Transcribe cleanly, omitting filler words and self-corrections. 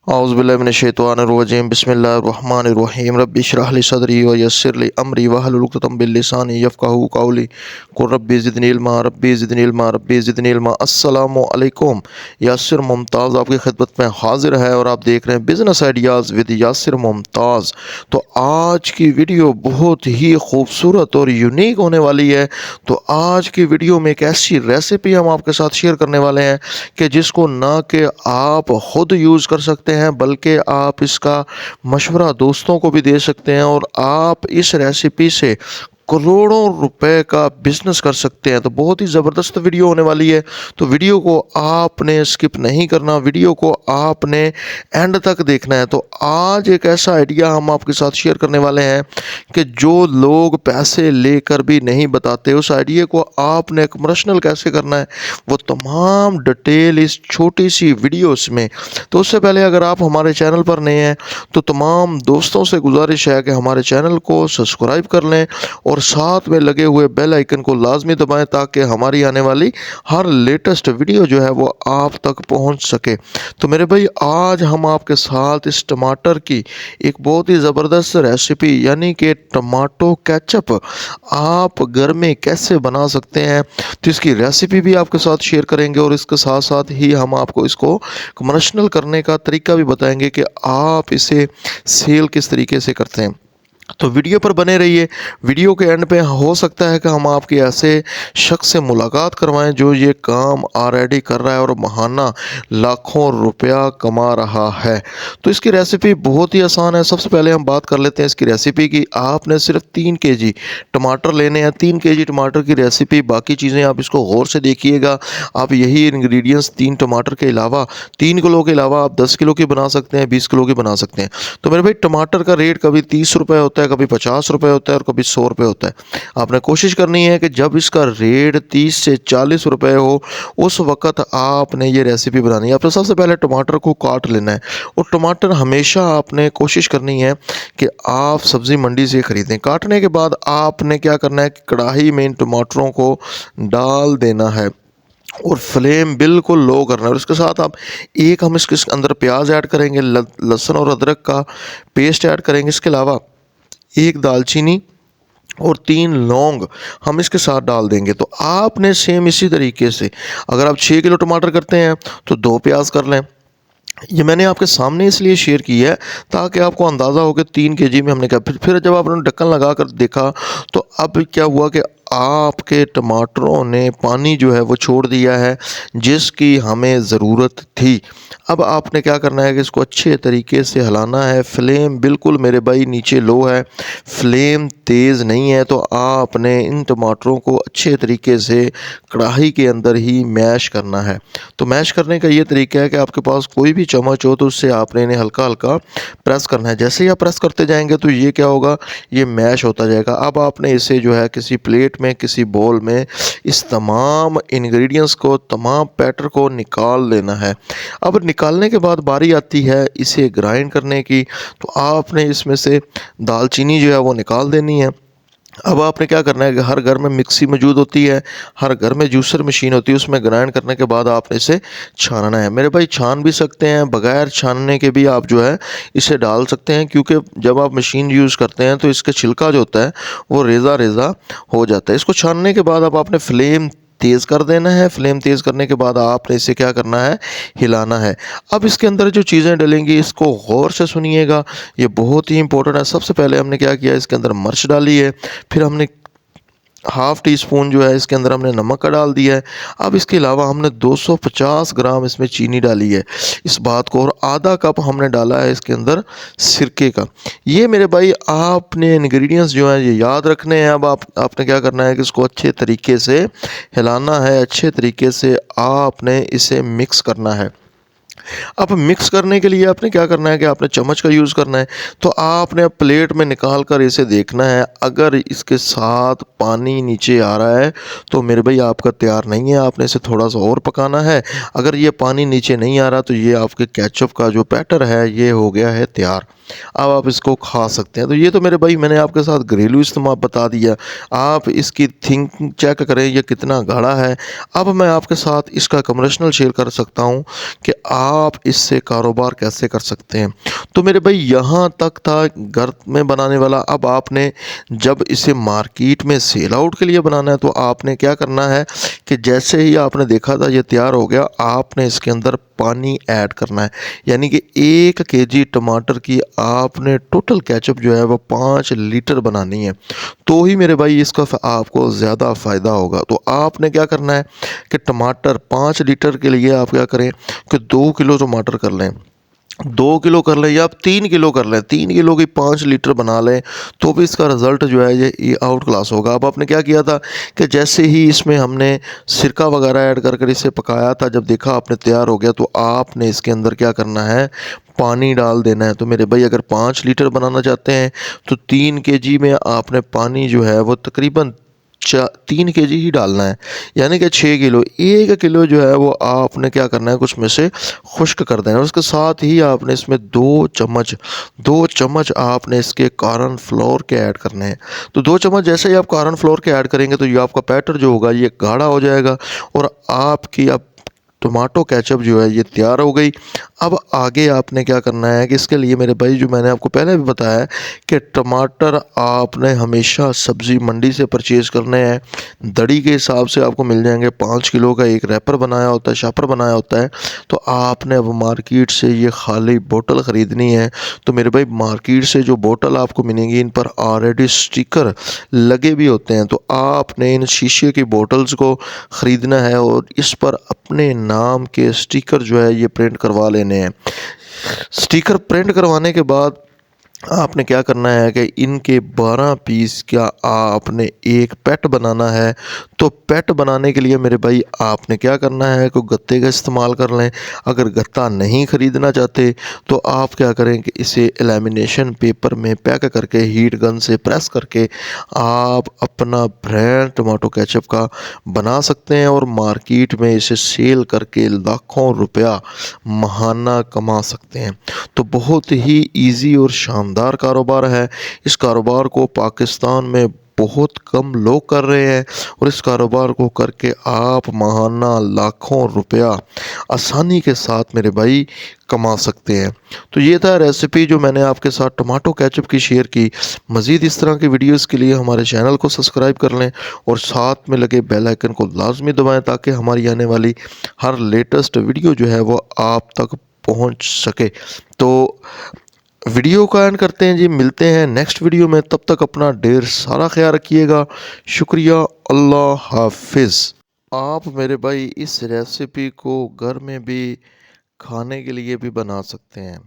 औज़ुबिल्लाहि बिस्मिल्लाहिर्रहमानिर्रहीम रब्बि इश्रह ली सदरी व यस्सिर ली अमरी वहलुल उक़दतम मिन लिसानी यफ़क़हू क़ौली क़ुल रब्बि ज़िदनी इल्मा रब्बि ज़िदनी इल्मा रब्बि ज़िदनी इल्मा। अस्सलामु अलैकुम। यासिर मुमताज़ आपकी खिदमत में हाज़िर है और आप देख रहे हैं business ideas with Yasir Mumtaz. तो आज की वीडियो बहुत ही खूबसूरत और यूनिक होने वाली है। तो आज की वीडियो में एक ऐसी रेसिपी हम आपके साथ शेयर करने वाले हैं कि जिसको ना कि आप ख़ुद यूज़ कर सकते हैं बल्कि आप इसका मशवरा दोस्तों को भी दे सकते हैं और आप इस रेसिपी से करोड़ों रुपए का बिजनेस कर सकते हैं। तो बहुत ही ज़बरदस्त वीडियो होने वाली है। तो वीडियो को आपने स्किप नहीं करना, वीडियो को आपने एंड तक देखना है। तो आज एक ऐसा आइडिया हम आपके साथ शेयर करने वाले हैं कि जो लोग पैसे लेकर भी नहीं बताते, उस आइडिया को आपने कमर्शियल कैसे करना है वो तमाम डिटेल इस छोटी सी वीडियोस में। तो उससे पहले अगर आप हमारे चैनल पर नए हैं तो तमाम दोस्तों से गुजारिश है कि हमारे चैनल को सब्सक्राइब कर लें और साथ में लगे हुए बेल आइकन को लाजमी दबाएं ताकि हमारी आने वाली हर लेटेस्ट वीडियो जो है वो आप तक पहुंच सके। तो मेरे भाई आज हम आपके साथ इस टमाटर की एक बहुत ही ज़बरदस्त रेसिपी यानी कि टमाटो केचप आप घर में कैसे बना सकते हैं तो इसकी रेसिपी भी आपके साथ शेयर करेंगे और इसके साथ साथ ही हम आपको इसको कमर्शियल करने का तरीका भी बताएंगे कि आप इसे सेल किस तरीके से करते हैं। तो वीडियो पर बने रहिए। वीडियो के एंड पे हो सकता है कि हम आपके ऐसे शख्स से मुलाकात करवाएं जो ये काम ऑलरेडी कर रहा है और महाना लाखों रुपया कमा रहा है। तो इसकी रेसिपी बहुत ही आसान है। सबसे पहले हम बात कर लेते हैं इसकी रेसिपी की। आपने सिर्फ 3 केजी टमाटर लेने हैं। 3 केजी टमाटर की रेसिपी, बाकी चीज़ें आप इसको गौर से देखिएगा। आप यही इंग्रेडिएंट्स 3 टमाटर के अलावा 3 किलो के अलावा आप 10 किलो की बना सकते हैं, 20 किलो की बना सकते हैं। तो मेरे भाई टमाटर का रेट कभी 30 रुपये होता है, कभी 50 रुपये होता है और कभी 100 रुपये होता है। आपने कोशिश करनी है कि जब इसका रेट 30 से 40 रुपये हो उस वक़्त आपने ये रेसिपी बनानी है। आपने सबसे पहले टमाटर को काट लेना है और टमाटर हमेशा आपने कोशिश करनी है कि आप सब्ज़ी मंडी से ख़रीदें। काटने के बाद आपने क्या करना है कि कढ़ाई में इन टमाटरों को डाल देना है और फ्लेम बिल्कुल लो करना है। और इसके साथ आप हम इसके अंदर प्याज ऐड करेंगे, लहसुन और अदरक का पेस्ट ऐड करेंगे। इसके अलावा 1 दालचीनी और 3 लौंग हम इसके साथ डाल देंगे। तो आपने सेम इसी तरीके से अगर आप 6 किलो टमाटर करते हैं तो 2 प्याज कर लें। ये मैंने आपके सामने इसलिए शेयर किया है ताकि आपको अंदाज़ा हो कि 3 केजी में हमने क्या। फिर जब आपने ढक्कन लगा कर देखा तो अब क्या हुआ कि आपके टमाटरों ने पानी जो है वो छोड़ दिया है जिसकी हमें ज़रूरत थी। अब आपने क्या करना है कि इसको अच्छे तरीके से हिलाना है। फ्लेम बिल्कुल मेरे भाई नीचे लो है, फ्लेम तेज़ नहीं है। तो आपने इन टमाटरों को अच्छे तरीके से कढ़ाई के अंदर ही मैश करना है। तो मैश करने का ये तरीका है कि आपके पास कोई भी चम्मच हो तो उससे आपने इन्हें हल्का हल्का प्रेस करना है। जैसे ही आप प्रेस करते जाएंगे तो ये क्या होगा, ये मैश होता जाएगा। अब आपने इसे जो है किसी प्लेट में, किसी बोल में इस तमाम इंग्रेडिएंट्स को, तमाम बैटर को निकाल लेना है। अब निकालने के बाद बारी आती है इसे ग्राइंड करने की। तो आपने इसमें से दालचीनी जो है वो निकाल देनी है। अब आपने क्या करना है कि हर घर में मिक्सी मौजूद होती है, हर घर में जूसर मशीन होती है, उसमें ग्राइंड करने के बाद आपने इसे छानना है। मेरे भाई छान भी सकते हैं, बगैर छानने के भी आप जो है इसे डाल सकते हैं, क्योंकि जब आप मशीन यूज़ करते हैं तो इसका छिलका जो होता है वो रेज़ा रेज़ा हो जाता है। इसको छानने के बाद अब आपने फ्लेम तेज़ कर देना है। फ्लेम तेज़ करने के बाद आपने इसे क्या करना है, हिलाना है। अब इसके अंदर जो चीज़ें डलेंगी इसको गौर से सुनिएगा, ये बहुत ही इंपॉर्टेंट है। सबसे पहले हमने क्या किया, इसके अंदर मिर्च डाली है। फिर हमने हाफ़ टी स्पून जो है इसके अंदर हमने नमक का डाल दिया है। अब इसके अलावा हमने 250 ग्राम इसमें चीनी डाली है इस बात को, और आधा कप हमने डाला है इसके अंदर सिरके का। ये मेरे भाई आपने इंग्रेडिएंट्स जो हैं ये याद रखने हैं। अब आपने क्या करना है कि इसको अच्छे तरीके से हिलाना है, अच्छे तरीके से आपने इसे मिक्स करना है। अब मिक्स करने के लिए आपने क्या करना है कि आपने चम्मच का यूज़ करना है। तो आपने प्लेट में निकाल कर इसे देखना है, अगर इसके साथ पानी नीचे आ रहा है तो मेरे भाई आपका तैयार नहीं है, आपने इसे थोड़ा सा और पकाना है। अगर ये पानी नीचे नहीं आ रहा तो ये आपके केचप का जो बैटर है ये हो गया है तैयार। अब आप इसको खा सकते हैं। तो ये तो मेरे भाई मैंने आपके साथ घरेलू इस्तेमाल बता दिया, आप इसकी थिंक चेक करें ये कितना गाढ़ा है। अब मैं आपके साथ इसका कमर्शियल शेयर कर सकता हूँ कि आप आप इससे कारोबार कैसे कर सकते हैं। तो मेरे भाई यहाँ तक था घर में बनाने वाला। अब आपने जब इसे मार्केट में सेल आउट के लिए बनाना है तो आपने क्या करना है कि जैसे ही आपने देखा था ये तैयार हो गया, आपने इसके अंदर पानी ऐड करना है। यानी कि 1 केजी टमाटर की आपने टोटल केचप जो है वो 5 लीटर बनानी है, तो ही मेरे भाई इसका आपको ज़्यादा फ़ायदा होगा। तो आपने क्या करना है कि टमाटर 5 लीटर के लिए आप क्या करें कि 2 किलो टमाटर कर लें, 2 किलो कर लें या आप 3 किलो कर लें, 3 किलो की 5 लीटर बना लें, तो भी इसका रिज़ल्ट जो है ये आउट क्लास होगा। अब आपने क्या किया था कि जैसे ही इसमें हमने सिरका वगैरह ऐड कर कर इसे पकाया था, जब देखा आपने तैयार हो गया तो आपने इसके अंदर क्या करना है, पानी डाल देना है। तो मेरे भाई अगर 5 लीटर बनाना चाहते हैं तो 3 केजी में आपने पानी जो है वो तकरीबन 3 केजी ही डालना है, यानी कि 6 किलो। 1 किलो जो है वो आपने क्या करना है, कुछ में से खुश्क कर देना है। उसके साथ ही आपने इसमें 2 चम्मच आपने इसके कॉर्न फ्लोर के ऐड करने हैं। तो 2 चम्मच जैसे ही आप कॉर्न फ्लोर के ऐड करेंगे तो ये आपका बैटर जो होगा ये गाढ़ा हो जाएगा और आपकी अब टमाटो केचप जो है ये तैयार हो गई। अब आगे आपने क्या करना है कि इसके लिए मेरे भाई जो मैंने आपको पहले भी बताया है कि टमाटर आपने हमेशा सब्ज़ी मंडी से परचेज़ करने हैं। दड़ी के हिसाब से आपको मिल जाएंगे। 5 किलो का एक रैपर बनाया होता है, शापर बनाया होता है। तो आपने अब मार्केट से ये खाली बोतल ख़रीदनी है। तो मेरे भाई मार्केट से जो बोतल आपको मिलेंगी इन पर ऑलरेडी स्टिकर लगे भी होते हैं। तो आपने इन शीशे की बोतल्स को ख़रीदना है और इस पर अपने नाम के स्टिकर जो है ये प्रिंट करवा लेने हैं। स्टिकर प्रिंट करवाने के बाद आपने क्या करना है कि इनके 12 पीस का आपने एक पैट बनाना है। तो पैट बनाने के लिए मेरे भाई आपने क्या करना है कि गत्ते का इस्तेमाल कर लें। अगर गत्ता नहीं ख़रीदना चाहते तो आप क्या करें कि इसे लेमिनेशन पेपर में पैक करके हीट गन से प्रेस करके आप अपना ब्रांड टमाटो केचप का बना सकते हैं और मार्केट में इसे सेल करके लाखों रुपया महाना कमा सकते हैं। तो बहुत ही ईजी और शानदार कारोबार है। इस कारोबार को पाकिस्तान में बहुत कम लोग कर रहे हैं और इस कारोबार को करके आप महाना लाखों रुपया आसानी के साथ मेरे भाई कमा सकते हैं। तो ये था रेसिपी जो मैंने आपके साथ टमाटो केचप की शेयर की। मज़ीद इस तरह की वीडियोस के लिए हमारे चैनल को सब्सक्राइब कर लें और साथ में लगे बेल आइकन को लाजमी दबाएं ताकि हमारी आने वाली हर लेटेस्ट वीडियो जो है वो आप तक पहुंच सके। तो वीडियो का एंड करते हैं जी, मिलते हैं नेक्स्ट वीडियो में। तब तक अपना ढेर सारा ख्याल रखिएगा। शुक्रिया, अल्लाह हाफिज़। आप मेरे भाई इस रेसिपी को घर में भी खाने के लिए भी बना सकते हैं।